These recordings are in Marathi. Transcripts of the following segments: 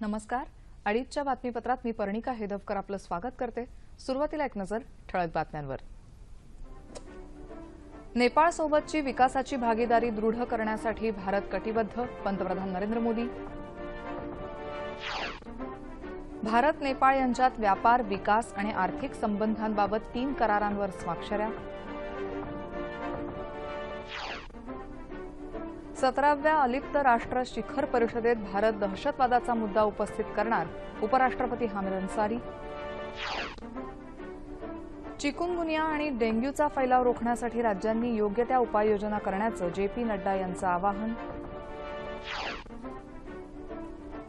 नमस्कार. अडीचच्या बातमीपत्रात मी पर्णिका हेदवकर आपलं स्वागत करते. सुरुवातीला एक नजर ठळक बातम्यांवर. नेपाळ सोबतची विकासाची भागीदारी दृढ करण्यासाठी भारत कटिबद्ध, पंतप्रधान नरेंद्र मोदी. भारत नेपाळ यांच्यात व्यापार, विकास आणि आर्थिक संबंधांबाबत 3 करारांवर स्वाक्षऱ्या. 17व्या अलिप्त राष्ट्र शिखर परिषदेत भारत दहशतवादाचा मुद्दा उपस्थित करणार, उपराष्ट्रपती हामिद अन्सारी. चिकुनगुनिया आणि डेंग्यूचा फैलाव रोखण्यासाठी राज्यांनी योग्य त्या उपाययोजना करण्याचं जे.पी. नड्डा यांचं आवाहन.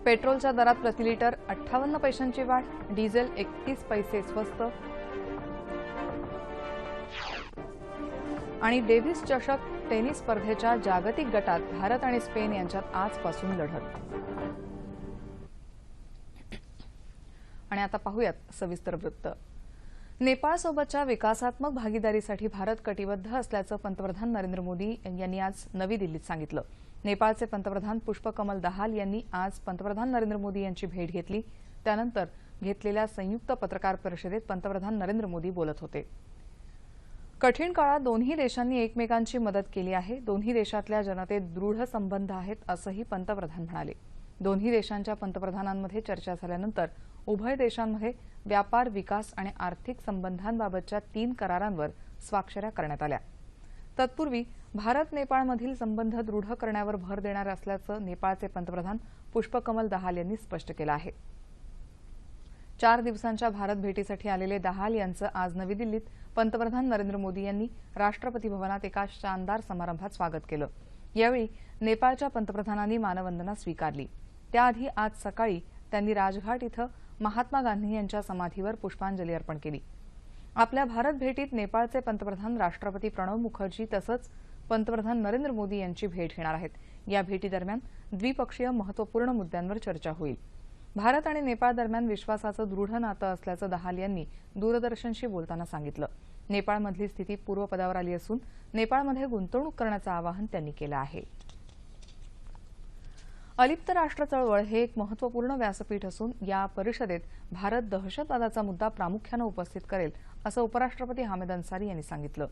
पेट्रोलच्या दरात प्रति लिटर 58 पैशांची वाढ, डिझेल 31 पैसे स्वस्त. आणि डेव्हिस चषक टेनिस स्पर्धेच्या जागतिक गटात भारत आणि स्पेन यांच्यात आजपासून लढत. आणि आता पाहूयात सविस्तर वृत्त. नेपाळसोबतच्या विकासात्मक भागीदारीसाठी भारत कटिबद्ध असल्याचं पंतप्रधान नरेंद्र मोदी यांनी आज नवी दिल्लीत सांगितलं. नेपाळचे पंतप्रधान पुष्पकमल दहाल यांनी आज पंतप्रधान नरेंद्र मोदी यांची भेट घेतली. त्यानंतर घेतलेल्या संयुक्त पत्रकार परिषदेत पंतप्रधान नरेंद्र मोदी बोलत होते. कठीण काळात दोन्ही देशांनी एकमेकांची मदत केली आहे. दोन्ही देशातल्या जनतेत दृढ संबंध आहेत असंही पंतप्रधान म्हणाले. दोन्ही देशांच्या पंतप्रधानांमध्ये चर्चा झाल्यानंतर उभय देशांमध्ये व्यापार, विकास आणि आर्थिक संबंधांबाबतच्या 3 करारांवर स्वाक्षऱ्या करण्यात आल्या. तत्पूर्वी भारत नेपाळमधील संबंध दृढ करण्यावर भर देणार असल्याचं नेपाळचे पंतप्रधान पुष्पकमल दहाल यांनी स्पष्ट केलं आहे. 4 दिवसांच्या भारत भेटीसाठी आलेले दहाल यांचं आज नवी दिल्लीत पंतप्रधान नरेंद्र मोदी यांनी राष्ट्रपती भवनात एका शानदार समारंभात स्वागत केलं. यावेळी नेपाळच्या पंतप्रधानांनी मानवंदना स्वीकारली. त्याआधी आज सकाळी त्यांनी राजघाट इथं महात्मा गांधी यांच्या समाधीवर पुष्पांजली अर्पण केली. आपल्या भारत भेटीत नेपाळचे पंतप्रधान राष्ट्रपती प्रणव मुखर्जी तसंच पंतप्रधान नरेंद्र मोदी यांची भेट घेणार आहेत. या भेटीदरम्यान द्विपक्षीय महत्त्वपूर्ण मुद्द्यांवर चर्चा होईल. भारत आणि नेपाळ दरम्यान विश्वासाचं दृढ नातं असल्याचं दहाल यांनी दूरदर्शनशी बोलताना सांगितलं. नेपाळमधली स्थिती पूर्वपदावर आली असून नेपाळमध्ये गुंतवणूक करण्याचं आवाहन त्यांनी केलं आहे. अलिप्त राष्ट्र चळवळ हे एक महत्त्वपूर्ण व्यासपीठ असून या परिषदेत भारत दहशतवादाचा मुद्दा प्रामुख्यानं उपस्थित करेल असं उपराष्ट्रपती हामिद अन्सारी यांनी सांगितलं.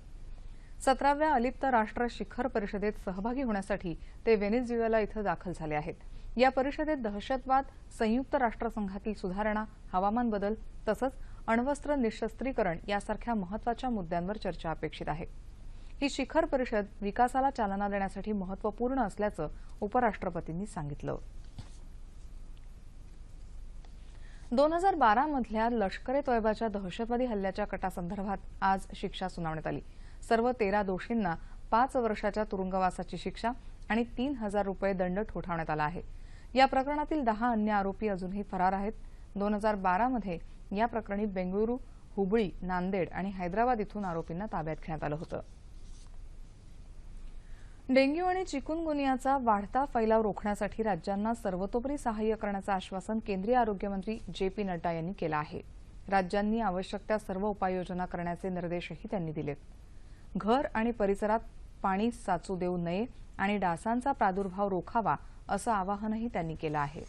17व्या अलिप्त राष्ट्र शिखर परिषदेत सहभागी होण्यासाठी ते व्हेनेझुएला इथं दाखल झाले आहेत. या परिषदेत दहशतवाद, संयुक्त राष्ट्रसंघातील सुधारणा, हवामान बदल तसंच अण्वस्त्र निःशस्त्रीकरण यासारख्या महत्त्वाच्या मुद्द्यांवर चर्चा अपेक्षित आहे. ही शिखर परिषद विकासाला चालना देण्यासाठी महत्त्वपूर्ण असल्याचं उपराष्ट्रपतींनी सांगितलं. 2012 मधल्या लष्कर-ए-तोयबाच्या दहशतवादी हल्ल्याच्या कटासंदर्भात आज शिक्षा सुनावण्यात आली. सर्व 13 दोषींना 5 वर्षाच्या तुरुंगवासाची शिक्षा आणि 3,000 रुपये दंड ठोठावण्यात आला आहे. या प्रकरणातील 10 अन्य आरोपी अजूनही फरार आहेत. 2012 मध्ये या प्रकरणी बेंगळुरू, हुबळी, नांदेड आणि हैदराबाद इथून आरोपींना ताब्यात घेण्यात आलं होतं. डेंग्यू आणि चिकुनगुनियाचा वाढता फैलाव रोखण्यासाठी राज्यांना सर्वतोपरी सहाय्य करण्याचं आश्वासन केंद्रीय आरोग्यमंत्री जे.पी. नड्डा यांनी केलं आहे. राज्यांनी आवश्यक त्या सर्व उपाययोजना करण्याचे निर्देशही त्यांनी दिलेत. घर आणि परिसरात पाणी साचू देऊ नये आणि डासांचा प्रादुर्भाव रोखावा असं आवाहनही त्यांनी केलं आहे.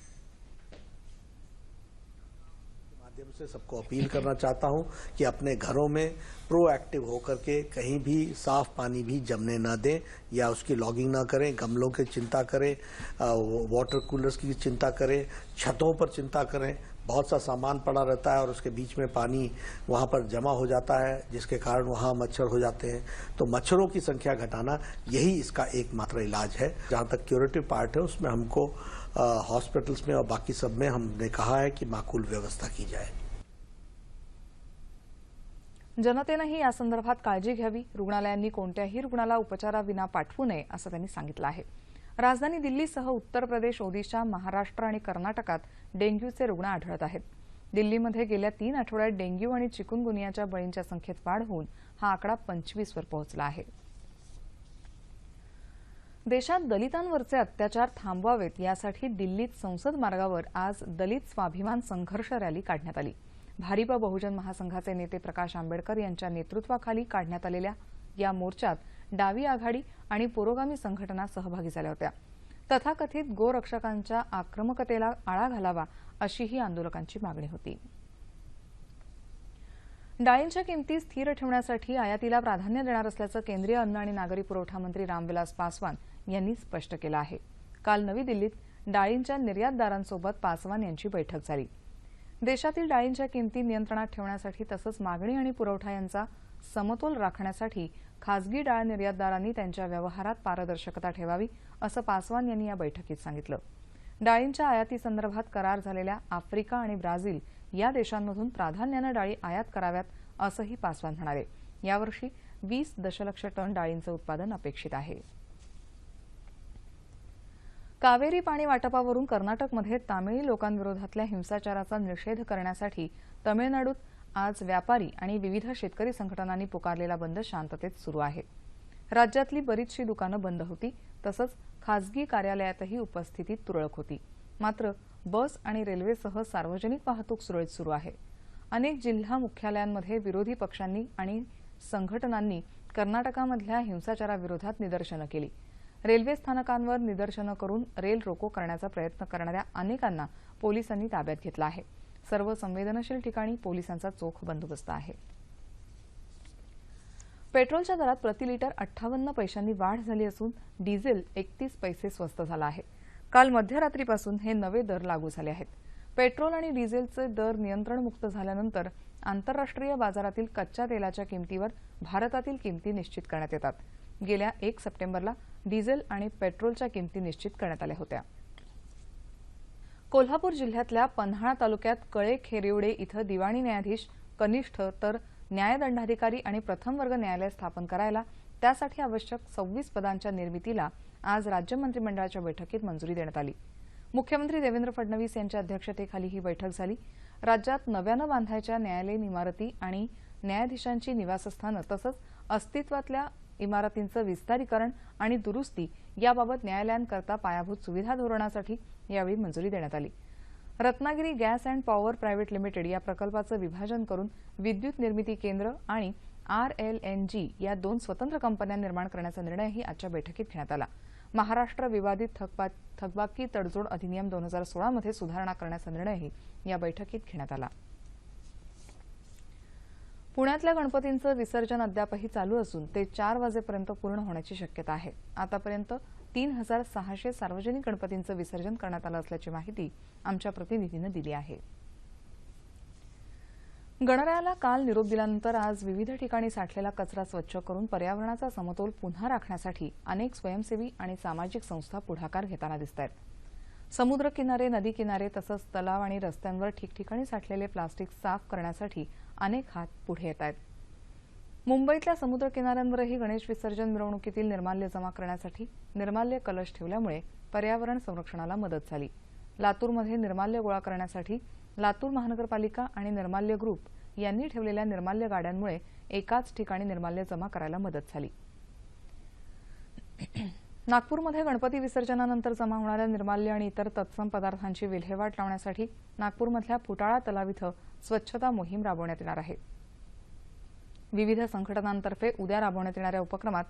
माध्यम से सबको अपील करना चाहता हूं कि अपने घरों में प्रोएक्टिव होकर के कहीं भी साफ पानी भी जमने न दें या उसकी लॉगिंग ना करें. गमलों की चिंता करें, वाटर कूलर्स की चिंता करें, छतों पर चिंता करें. बहुत सा सामान पड़ा रहता है और उसके बीच में पानी वहां पर जमा हो जाता है जिसके कारण वहां मच्छर हो जाते हैं. तो मच्छरों की संख्या घटाना यही इसका एकमात्र इलाज है. जहां तक क्यूरेटिव पार्ट है उसमें हमको हॉस्पिटल्स में और बाकी सब में हमने कहा है कि माकूल व्यवस्था की जाए. जनतेनंही या संदर्भात काळजी घ्यावी. रुग्णालयांनी कोणत्याही रुग्णाला उपचाराविना पाठवू नये असं त्यांनी सांगितलं आहे. राजधानी दिल्लीसह उत्तर प्रदेश, ओदिशा, महाराष्ट्र आणि कर्नाटकात डेंग्यूचे रुग्ण आढळत आहेत. दिल्लीमध्ये गेल्या 3 आठवड्यात डेंग्यू आणि चिकुनगुनियाच्या बळींच्या संख्येत वाढ होऊन हा आकडा 25 वर पोहोचला आहे. देशात दलितांवरचे अत्याचार थांबवावेत यासाठी दिल्लीत संसद मार्गावर आज दलित स्वाभिमान संघर्ष रॅली काढण्यात आली. भारिप बहुजन महासंघाचे नेते प्रकाश आंबेडकर यांच्या नेतृत्वाखाली काढण्यात आलेल्या या मोर्चात डावी आघाडी आणि पुरोगामी संघटना सहभागी झाल्या होत्या. तथाकथित गोरक्षकांच्या आक्रमकतेला आळा घालावा अशीही आंदोलकांची मागणी होती. डाळींच्या किमती स्थिर ठेवण्यासाठी आयातीला प्राधान्य देणार असल्याचं केंद्रीय अन्न आणि नागरी पुरवठा मंत्री रामविलास पासवान यांनी स्पष्ट केलं आहे. काल नवी दिल्लीत डाळींच्या निर्यातदारांसोबत पासवान यांची बैठक झाली. देशातील डाळींच्या किमती नियंत्रणात ठेवण्यासाठी तसंच मागणी आणि पुरवठा यांचा समतोल राखण्यासाठी खासगी डाळ निर्यातदारांनी त्यांच्या व्यवहारात पारदर्शकता ठेवावी असं पासवान यांनी या बैठकीत सांगितलं. डाळींच्या आयातीसंदर्भात करार झालेल्या आफ्रिका आणि ब्राझील या देशांमधून प्राधान्यानं डाळी आयात कराव्यात असंही पासवान म्हणाले. यावर्षी 20 दशलक्ष टन डाळींचं उत्पादन अपेक्षित आहे. कावेरी पाणी वाटपावरून कर्नाटकमध्ये तामिळी लोकांविरोधातल्या हिंसाचाराचा निषेध करण्यासाठी तमिळनाडूत आज व्यापारी आणि विविध शेतकरी संघटनांनी पुकारलेला बंद शांततेत सुरू आहे. राज्यातली बरीचशी दुकानं बंद होती, तसंच खासगी कार्यालयातही उपस्थिती तुरळक होती. मात्र बस आणि रेल्वेसह सार्वजनिक वाहतूक सुरळीत सुरू आहे. अनेक जिल्हा मुख्यालयांमध्ये विरोधी पक्षांनी आणि संघटनांनी कर्नाटकामधल्या हिंसाचाराविरोधात निदर्शनं केली. रेल्वे स्थानकांवर निदर्शनं करून रेल रोको करण्याचा प्रयत्न करणाऱ्या अनेकांना पोलिसांनी ताब्यात घेतलं आहे. सर्व संवेदनशील ठिकाणी पोलिसांचा चोख बंदोबस्त आहे. पेट्रोलच्या दरात प्रति लिटर 58 पैशांनी वाढ झाली असून डिझेल 31 पैसे स्वस्त झालं आहे. काल मध्यरात्रीपासून हे नवे दर लागू झाले आहेत. पेट्रोल आणि डिझेलचे दर नियंत्रणमुक्त झाल्यानंतर आंतरराष्ट्रीय बाजारातील कच्च्या तेलाच्या किमतीवर भारतातील किमती निश्चित करण्यात येतात. गेल्या 1 सप्टेंबरला डिझेल आणि पेट्रोलच्या किमती निश्चित करण्यात आल्या होत्या. कोल्हापूर जिल्ह्यातल्या पन्हाळा तालुक्यात कळे खेरिवडे इथं दिवाणी न्यायाधीश, कनिष्ठ तर न्यायदंडाधिकारी आणि प्रथम वर्ग न्यायालय स्थापन करायला त्यासाठी आवश्यक 26 पदांच्या निर्मितीला आज राज्य मंत्रिमंडळाच्या बैठकीत मंजुरी देण्यात आली. मुख्यमंत्री देवेंद्र फडणवीस यांच्या अध्यक्षतेखाली ही बैठक झाली. राज्यात नव्यानं बांधायच्या न्यायालयीन इमारती आणि न्यायाधीशांची निवासस्थानं तसंच अस्तित्वातल्या इमारतींचं विस्तारीकरण आणि दुरुस्ती याबाबत न्यायालयांकरता पायाभूत सुविधा धोरणासाठी यावेळी मंजुरी देण्यात आली. Ratnagiri gas and power private limited या प्रकल्पाचं विभाजन करून विद्युत निर्मिती केंद्र आणि RLNG या 2 स्वतंत्र कंपन्या निर्माण करण्याचा निर्णयही आजच्या बैठकीत घेण्यात आला. महाराष्ट्र विवादित थकबाकी तडजोड अधिनियम 2016 मध्ये सुधारणा करण्याचा निर्णयही या बैठकीत घेण्यात आला. पुण्यातल्या गणपतींचं विसर्जन अद्यापही चालू असून ते 4 वाजेपर्यंत पूर्ण होण्याची शक्यता आहे. आतापर्यंत 3600 सार्वजनिक गणपतींचं विसर्जन करण्यात आलं असल्याची माहिती आमच्या प्रतिनिधीनं दिली आहे. गणरायाला काल निरोप दिल्यानंतर आज विविध ठिकाणी साठलेला कचरा स्वच्छ करून पर्यावरणाचा समतोल पुन्हा राखण्यासाठी अनेक स्वयंसेवी आणि सामाजिक संस्था पुढाकार घेताना दिसतायत. समुद्र किनारे, नदी किनारे तसंच तलाव आणि रस्त्यांवर ठिकठिकाणी साठलेले प्लास्टिक साफ करण्यासाठी अनेक हात पुढे येत आहेत. मुंबईतल्या समुद्र किनाऱ्यांवरही गणेश विसर्जन मिरवणुकीतील निर्माल्य जमा करण्यासाठी निर्माल्य कलश ठेवल्यामुळे पर्यावरण संरक्षणाला मदत झाली. लातूरमध्ये निर्माल्य गोळा करण्यासाठी लातूर महानगरपालिका आणि निर्माल्य ग्रुप यांनी ठेवलेल्या निर्माल्य गाड्यांमुळे एकाच ठिकाणी निर्माल्य जमा करायला मदत झाली. नागपूरमध्ये गणपती विसर्जनानंतर जमा होणाऱ्या निर्माल्य आणि इतर तत्सम पदार्थांची विल्हेवाट लावण्यासाठी नागपूरमधल्या फुटाळा तलाव इथं स्वच्छता मोहीम राबवण्यात येणार आहे. विविध संघटनांतर्फे उद्या राबवण्यात येणाऱ्या उपक्रमात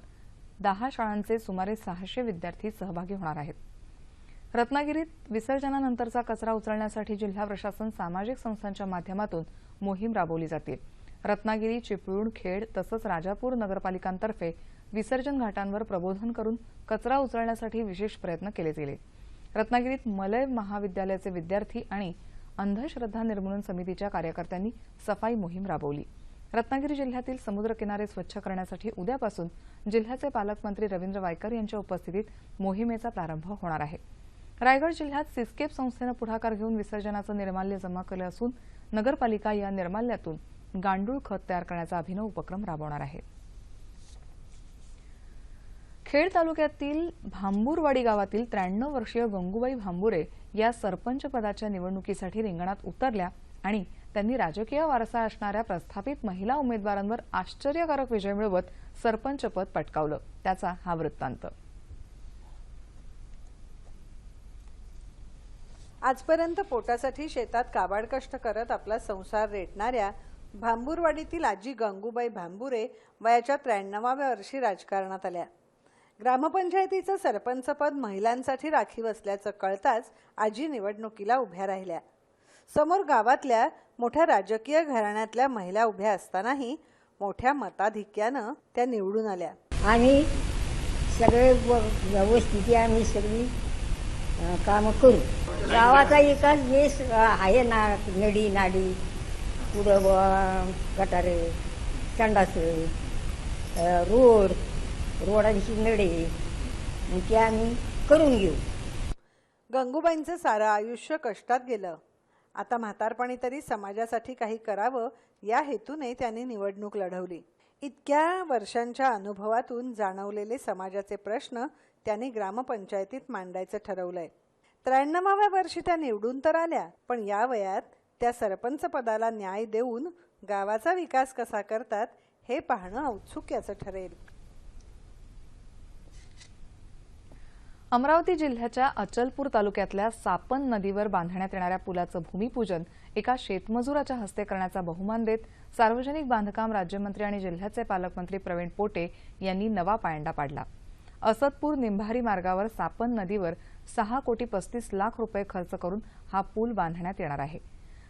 10 शाळांचे सुमारे 600 विद्यार्थी सहभागी होणार आहेत. रत्नागिरीत विसर्जनानंतरचा कचरा उचलण्यासाठी जिल्हा प्रशासन सामाजिक संस्थांच्या माध्यमातून मोहीम राबवली जाते. रत्नागिरी, चिपळूण, खेड तसंच राजापूर नगरपालिकांतर्फे विसर्जन घाटांवर प्रबोधन करून कचरा उचलण्यासाठी विशेष प्रयत्न केले गेले. रत्नागिरीत मलय महाविद्यालयाचे विद्यार्थी आणि अंधश्रद्धा निर्मूलन समितीच्या कार्यकर्त्यांनी सफाई मोहीम राबवली. रत्नागिरी जिल्ह्यातील समुद्र किनारे स्वच्छ करण्यासाठी उद्यापासून जिल्ह्याचे पालकमंत्री रवींद्र वायकर यांच्या उपस्थितीत मोहिमेचा प्रारंभ होणार आहे. रायगड जिल्ह्यात सिस्केप संस्थेनं पुढाकार घेऊन विसर्जनाचं निर्माल्य जमा केलं असून नगरपालिका या निर्माल्यातून गांडूळ खत तयार करण्याचा अभिनव उपक्रम राबवणार आहे. खेड तालुक्यातील भांबूरवाडी गावातील 93 वर्षीय गंगूबाई भांबुरे या सरपंच पदाच्या निवडणुकीसाठी रिंगणात उतरल्या आणि त्यांनी राजकीय वारसा असणाऱ्या प्रस्थापित महिला उमेदवारांवर आश्चर्यकारक विजय मिळवत सरपंचपद पटकावलं. त्याचा हा वृत्तांत. आजपर्यंत पोटासाठी शेतात काबाड कष्ट करत आपला संसार रेटणाऱ्या भांबूरवाडीतील आजी गंगूबाई भांबुरे वयाच्या 93व्या वर्षी राजकारणात आल्या. ग्रामपंचायतीचं सरपंचपद महिलांसाठी राखीव असल्याचं कळताच आजी निवडणुकीला उभ्या राहिल्या. समोर गावातल्या मोठ्या राजकीय घराण्यातल्या महिला उभ्या असतानाही मोठ्या मताधिक्यानं त्या निवडून आल्या. आम्ही सगळे व्यवस्थित आम्ही सगळी कामं करू. गावाचा एकाच बेस आहे ना, नडी नाडी पुढं गटारे, संडास, रोडांची नडे, ते आम्ही करून घेऊ. गंगूबाईंचं सारं आयुष्य कष्टात गेलं. आता म्हातारपणी तरी समाजासाठी काही करावं या हेतूने त्यांनी निवडणूक लढवली. इतक्या वर्षांच्या अनुभवातून जाणवलेले समाजाचे प्रश्न त्यांनी ग्रामपंचायतीत मांडायचं ठरवलंय. 93व्या वर्षी त्या निवडून तर आल्या, पण या वयात त्या सरपंच पदाला न्याय देऊन गावाचा विकास कसा करतात हे पाहणं औत्सुक्याचं ठरेल. अमरावती जिल्ह्याच्या अचलपूर तालुक्यातल्या सापन नदीवर बांधण्यात येणाऱ्या पुलाचं भूमिपूजन एका शेतमजुराच्या हस्ते करण्याचा बहुमान देत सार्वजनिक बांधकाम राज्यमंत्री आणि जिल्ह्याचे पालकमंत्री प्रवीण पोटे यांनी नवा पायंडा पाडला. असदपूर निंभारी मार्गावर सापन नदीवर 6,35,00,000 रुपये खर्च करून हा पूल बांधण्यात येणार आहे.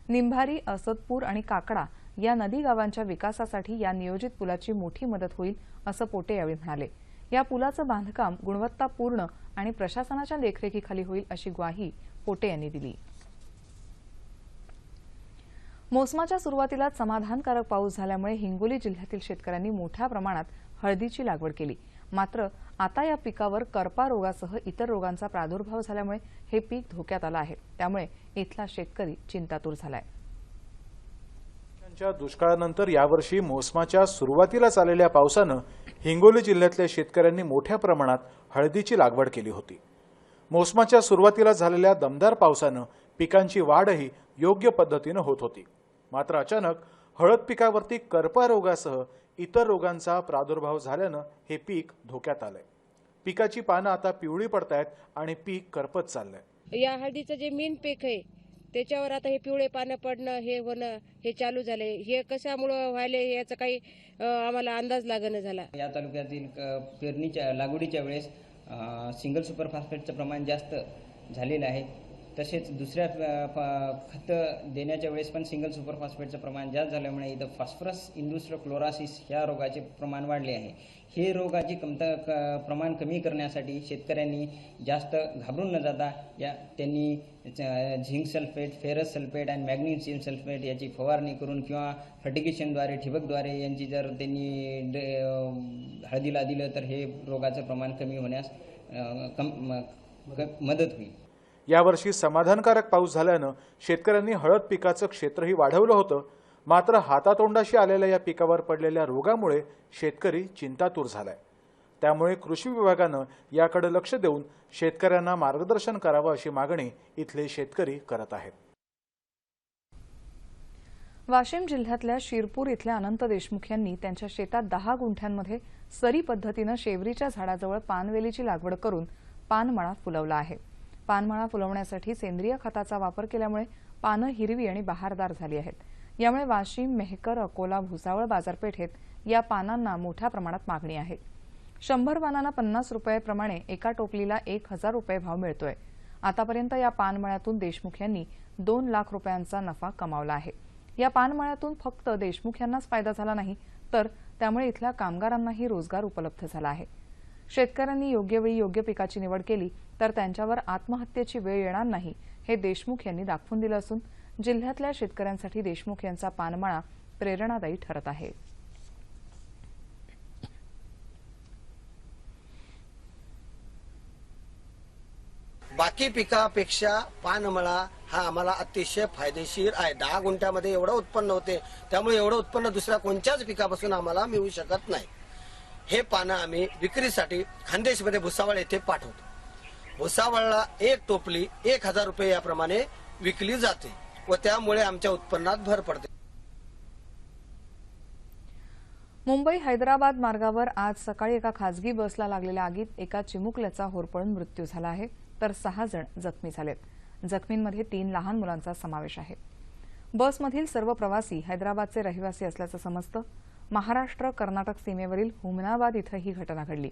निंभारी, असदपूर आणि काकडा या नदी गावांच्या विकासासाठी या नियोजित पुलाची मोठी मदत होईल असं पोटे यावेळी म्हणाले. या पुलाचं बांधकाम गुणवत्तापूर्ण आणि प्रशासनाच्या देखरेखीखाली होईल अशी ग्वाही पोटे यांनी दिली. मोसमाच्या सुरुवातीला समाधानकारक पाऊस झाल्यामुळे हिंगोली जिल्ह्यातील शेतकऱ्यांनी मोठ्या प्रमाणात हळदीची लागवड केली. मात्र आता या पिकावर करपा रोगासह इतर रोगांचा प्रादुर्भाव झाल्यामुळे हे पीक धोक्यात आलं आहे. त्यामुळे इथला शेतकरी चिंतातूर झालाय. दुष्काळानंतर यावर्षी मोसमाच्या सुरुवातीला आलेल्या पावसानं हिंगोली जिल्ह्यातल्या शेतकऱ्यांनी मोठ्या प्रमाणात हळदीची लागवड केली होती. मोसमाच्या सुरुवातीला झालेल्या दमदार पावसानं पिकांची वाढही योग्य पद्धतीनं होत होती. मात्र अचानक हळद पिकावरती करपा रोगासह इतर रोगांचा प्रादुर्भाव झाल्यानं हे पीक धोक्यात आलंय. पिकाची पानं आता पिवळी पडतायत आणि पीक करपत चाललंय. या हळदीचं जे मेन पीक आहे त्याच्यावर आता हे पिवळे पानं पडणं, हे होणं, हे चालू झालंय. हे कशामुळे व्हायले याचा काही आम्हाला अंदाज लागणं झाला. या तालुक्यातील पेरणीच्या लागवडीच्या वेळेस सिंगल सुपर फॉस्फेटचं प्रमाण जास्त झालेलं आहे. तसेच दुसऱ्या खत देण्याच्या वेळेस पण सिंगल सुपर फॉस्फेटचं प्रमाण जास्त झाल्यामुळे इथं फॉस्फरस इंड्युस्ड क्लोरासिस ह्या रोगाचे प्रमाण वाढले आहे. हे रोगाचे प्रमाण कमी करण्यासाठी शेतकऱ्यांनी जास्त घाबरून न जाता त्यांनी झिंक सल्फेट, फेरस सल्फेट आणि मॅग्नेशियम सल्फेट याची फवारणी करून किंवा फर्टिगेशनद्वारे, ठिबकद्वारे यांची जर त्यांनी हळदीला दिलं तर हे रोगाचं प्रमाण कमी होण्यास मदत होईल. यावर्षी समाधानकारक पाऊस झाल्यानं शेतकऱ्यांनी हळद पिकाचं क्षेत्रही वाढवलं होतं. मात्र हातातोंडाशी आलेल्या या पिकावर पडलेल्या रोगामुळे शेतकरी चिंतातूर झालाय. त्यामुळे कृषी विभागानं याकडे लक्ष देऊन शेतकऱ्यांना मार्गदर्शन करावं अशी मागणी इथले शेतकरी करत आहेत. वाशिम जिल्ह्यातल्या शिरपूर इथल्या अनंत देशमुख यांनी त्यांच्या शेतात 10 गुंठ्यांमध्ये सरी पद्धतीनं शेवरीच्या झाडाजवळ पानवेलीची लागवड करून पानमळा फुलवला आहे. पानमळा फुलवण्यासाठी सेंद्रिय खताचा वापर केल्यामुळे पानं हिरवी आणि बहारदार झाली आहेत. यामुळे वाशिम, मेहकर, अकोला, भुसावळ बाजारपेठेत या पानांना मोठ्या प्रमाणात मागणी आहे. 100 पानांना 50 रुपये एका टोपलीला 1,000 रुपये भाव मिळतोय. आतापर्यंत या पानमळ्यातून देशमुख यांनी 2 लाख रुपयांचा नफा कमावला आहे. या पानमळ्यातून फक्त देशमुख यांनाच फायदा झाला नाही, तर त्यामुळे इथल्या कामगारांनाही रोजगार उपलब्ध झाला आहे. शेतकऱ्यांनी योग्य वेळी योग्य पिकाची निवड केली तर त्यांच्यावर आत्महत्येची वेळ येणार नाही, हे देशमुख यांनी दाखवून दिलं असून जिल्ह्यातल्या शेतकऱ्यांसाठी देशमुख यांचा पानमळा प्रेरणादायी ठरत आहे. बाकी पिकापेक्षा पानमळा हा आम्हाला अतिशय फायदेशीर आहे. 10 गुंठ्यामध्ये एवढं उत्पन्न होते, त्यामुळे एवढं उत्पन्न दुसऱ्या कोणत्याच पिकापासून आम्हाला मिळू शकत नाही. हे पानं आम्ही विक्रीसाठी खानदेशमध्ये भुसावळ येथे पाठवतो. भुसावळला एक टोपली 1,000 रुपये याप्रमाणे विकली जाते व त्यामुळे आमच्या उत्पन्नात भर पडते. मुंबई हैदराबाद मार्गावर आज सकाळी एका खासगी बसला लागलेल्या आगीत एका चिमुकल्याचा होरपळून मृत्यू झाला आहे, तर 6 जण जखमी झालेत. जखमींमध्ये 3 लहान मुलांचा समावेश आहे. बसमधील सर्व प्रवासी हैदराबादचे रहिवासी असल्याचं समजतं. महाराष्ट्र कर्नाटक सीमेवरील हुमनाबाद इथं ही घटना घडली.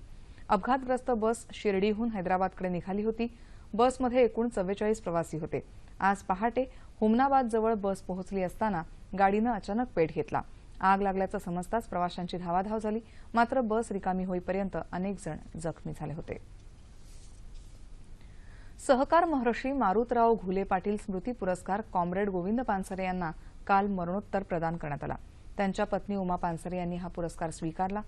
अपघातग्रस्त बस शिर्डीहून हैदराबादकडे निघाली होती. बसमध्ये एकूण 44 प्रवासी होते. आज पहाटे हुमनाबाद जवळ बस पोहोचली असताना गाडीनं अचानक पेट घेतला. आग लागल्याचं समजताच प्रवाशांची धावाधाव झाली. मात्र बस रिकामी होईपर्यंत अनेक जण जखमी झाले होते. सहकार महर्षी मारुतराव घुले पाटील स्मृती पुरस्कार कॉम्रेड गोविंद पानसरे यांना काल मरणोत्तर प्रदान करण्यात आला. त्यांच्या पत्नी उमा पानसरे यांनी हा पुरस्कार स्वीकारला.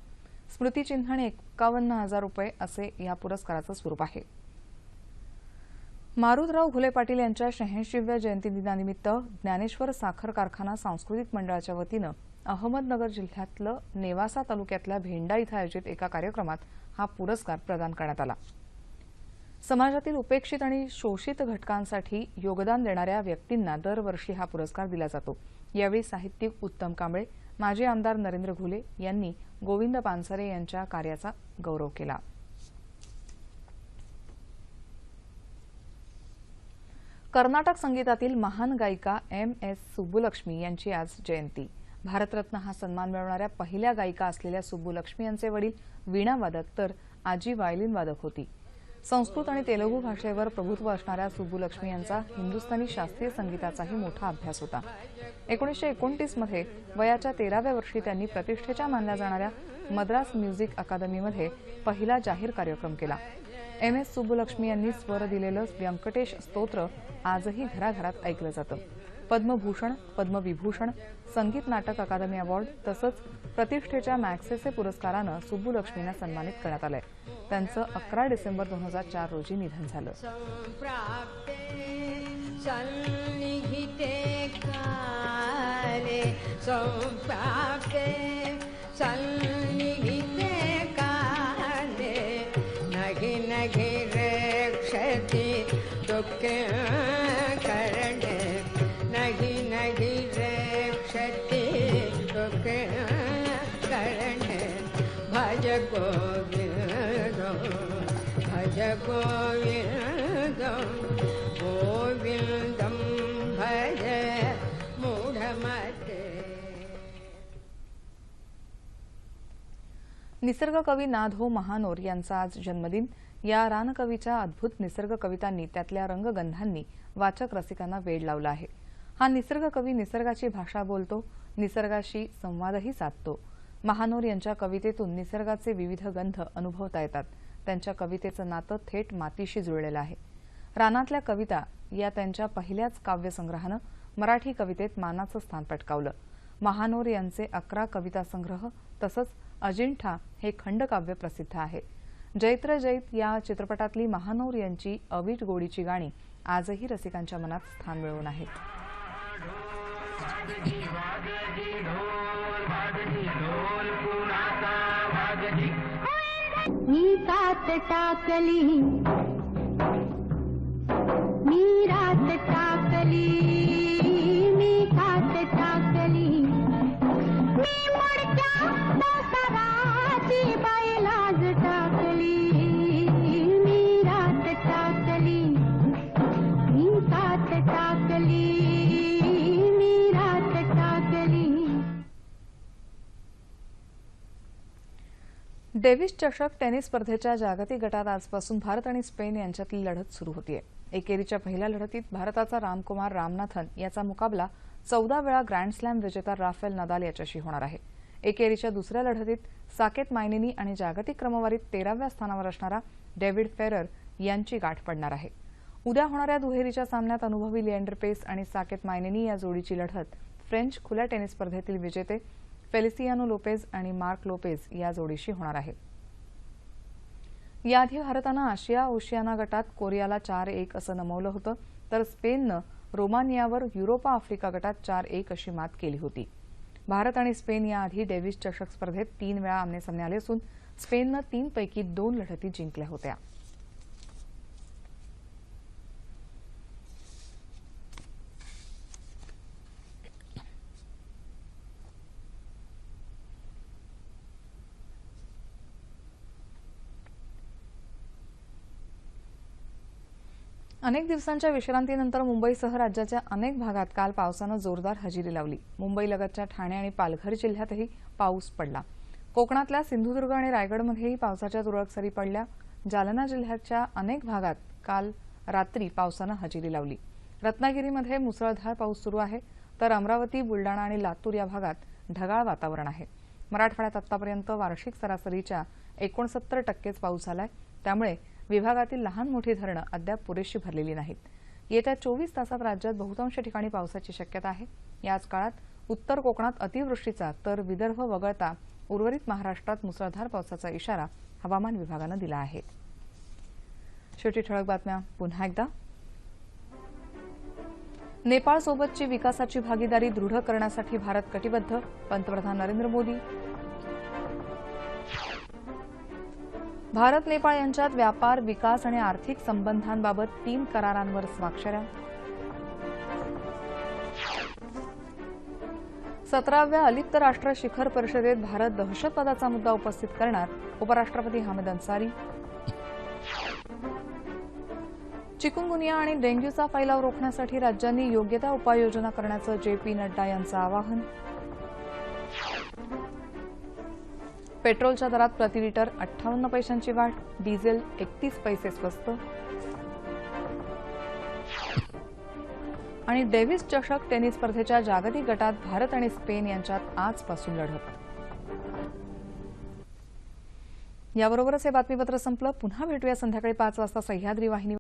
स्मृतिचिन्ह आणि 51,000 रुपये असे या पुरस्काराचं स्वरूप आहे. मारुतराव घुले पाटील यांच्या 86व्या जयंतीदिनानिमित्त ज्ञानेश्वर साखर कारखाना सांस्कृतिक मंडळाच्या वतीनं अहमदनगर जिल्ह्यातलं नेवासा तालुक्यातल्या भेंडा इथं आयोजित एका कार्यक्रमात हा पुरस्कार प्रदान करण्यात आला. समाजातील उपेक्षित आणि शोषित घटकांसाठी योगदान देणाऱ्या व्यक्तींना दरवर्षी हा पुरस्कार दिला जातो. यावेळी साहित्यिक उत्तम कांबळे, माजी आमदार नरेंद्र घुले यांनी गोविंद पानसरे यांच्या कार्याचा गौरव केला. कर्नाटक संगीतातील महान गायिका MS सुब्बुलक्ष्मी यांची आज जयंती. भारतरत्न हा सन्मान मिळवणाऱ्या पहिल्या गायिका असलेल्या सुब्बुलक्ष्मी यांचे वडील वीणावादक तर आजी वायलिन वादक होती. संस्कृत आणि तेलुगू भाषेवर प्रभुत्व असणाऱ्या सुब्बुलक्ष्मी यांचा हिंदुस्थानी शास्त्रीय संगीताचाही मोठा अभ्यास होता. 1929 मध्ये वयाच्या 13व्या वर्षी त्यांनी प्रतिष्ठेच्या मानल्या जाणाऱ्या मद्रास म्युझिक अकादमीमध्ये पहिला जाहीर कार्यक्रम केला. MS सुब्बुलक्ष्मी यांनी स्वर दिलेलं व्यंकटेश स्तोत्र आजही घराघरात ऐकलं जातं. पद्मभूषण, पद्मविभूषण, संगीत नाटक अकादमी अवॉर्ड तसंच प्रतिष्ठेच्या मॅग्सेसे पुरस्कारानं सुब्बुलक्ष्मींना सन्मानित करण्यात आलंय. त्यांचं 11 डिसेंबर 2004 रोजी निधन झालं. भज गोविंदम गोविंदम भज मूढमते. निसर्ग कवी नाधो महानोर यांचा आज जन्मदिन. या रानकवीच्या अद्भुत निसर्ग कवितांनी त्यातल्या रंगगंधांनी वाचक रसिकांना वेड लावला आहे. हा निसर्ग कवी निसर्गाची भाषा बोलतो, निसर्गाशी संवादही साधतो. महानोर यांच्या कवितेतून निसर्गाचे विविध गंध अनुभवता येतात. त्यांच्या कवितेचं नातं थेट मातीशी जुळलेलं आहे. रानातल्या कविता या त्यांच्या पहिल्याच काव्यसंग्रहानं मराठी कवितेत मानाचं स्थान पटकावलं. महानोर यांचे 11 कविता संग्रह तसंच अजिंठा हे खंडकाव्य प्रसिद्ध आहे. जैत्र जैत या चित्रपटातली महानोर यांची अवीट गोडीची गाणी आजही रसिकांच्या मनात स्थान मिळवून आहेत. मी तात टाकली, मी रात टाकली, मी तात टाकली, मी मोडक्या दसराची बैलाज टाकली, मी रात टाकली, मी तात टाकली, मी रात टाकली. डेव्हिस चषक टेनिस स्पर्धेच्या जागतिक गटात आजपासून भारत आणि स्पेन यांच्यातली लढत सुरू होतीये. एकेरीच्या पहिल्या लढतीत भारताचा रामकुमार रामनाथन याचा मुकाबला 14 वेळा ग्रँड स्लॅम विजेता राफेल नदाल याच्याशी होणार आहे. एकेरीच्या दुसऱ्या लढतीत साकेत मायनेनी आणि जागतिक क्रमवारीत 13व्या स्थानावर असणारा डेव्हिड फेरर यांची गाठ पडणार आहे. उद्या होणाऱ्या दुहेरीच्या सामन्यात अनुभवी लिएंडर पेस आणि साकेत मायनेनी या जोडीची लढत फ्रेंच खुल्या टेनिस स्पर्धेतील विजेते फेलिसियानो लोपेज आणि मार्क लोपेज या जोडीशी होणार आहे. याआधी भारतानं आशिया ओशियाना गटात कोरियाला 4-1 असं नमवलं होतं, तर स्पेननं रोमानियावर युरोपा आफ्रिका गटात 4-1 अशी मात केली होती. भारत आणि स्पेन याआधी डेव्हिस चषक स्पर्धेत 3 वेळा आमनेसामने आले असून स्पेननं 3 पैकी 2 लढती जिंकल्या होत्या. अनेक दिवसांच्या विश्रांतीनंतर मुंबईसह राज्याच्या अनेक भागात काल पावसानं जोरदार हजेरी लावली. मुंबईलगतच्या ठाणे आणि पालघर जिल्ह्यातही पाऊस पडला. कोकणातल्या सिंधुदुर्ग आणि रायगडमध्येही पावसाच्या तुरळक सरी पडल्या. जालना जिल्ह्याच्या अनेक भागात काल रात्री पावसानं हजेरी लावली. रत्नागिरीमध्ये मुसळधार पाऊस सुरू आहे, तर अमरावती, बुलडाणा आणि लातूर या भागात ढगाळ वातावरण आहे. मराठवाड्यात आतापर्यंत वार्षिक सरासरीच्या 69% पाऊस झालाय. त्यामुळे विभागातील लहान मोठी धरणं अद्याप पुरेशी भरलेली नाहीत. येत्या 24 तासात राज्यात बहुतांश ठिकाणी पावसाची शक्यता आहे. याच काळात उत्तर कोकणात अतिवृष्टीचा तर विदर्भ वगळता उर्वरित महाराष्ट्रात मुसळधार पावसाचा इशारा हवामान विभागानं दिला आहे. शेवटी ठळक बातम्या पुन्हा एकदा. नेपाळसोबतची विकासाची भागीदारी दृढ करण्यासाठी भारत कटिबद्ध, पंतप्रधान नरेंद्र मोदी. भारत नेपाळ यांच्यात व्यापार, विकास आणि आर्थिक संबंधांबाबत 3 करारांवर स्वाक्षऱ्या. 17व्या अलिप्त राष्ट्र शिखर परिषदेत भारत दहशतवादाचा मुद्दा उपस्थित करणार, उपराष्ट्रपती हामिद अन्सारी. चिकुनगुनिया आणि डेंग्यूचा फैलाव रोखण्यासाठी राज्यांनी योग्य त्या उपाययोजना करण्याचं JP नड्डा यांचं आवाहन. पेट्रोलच्या दरात प्रति लिटर 58 पैशांची वाढ, डिझेल 31 पैसे स्वस्त. आणि डेव्हिस चषक टेनिस स्पर्धेच्या जागतिक गटात भारत आणि स्पेन यांच्यात आजपासून लढत. याबरोबरच हे बातमीपत्र संपलं. पुन्हा भेटूया संध्याकाळी 5 वाजता सह्याद्री वाहिनी.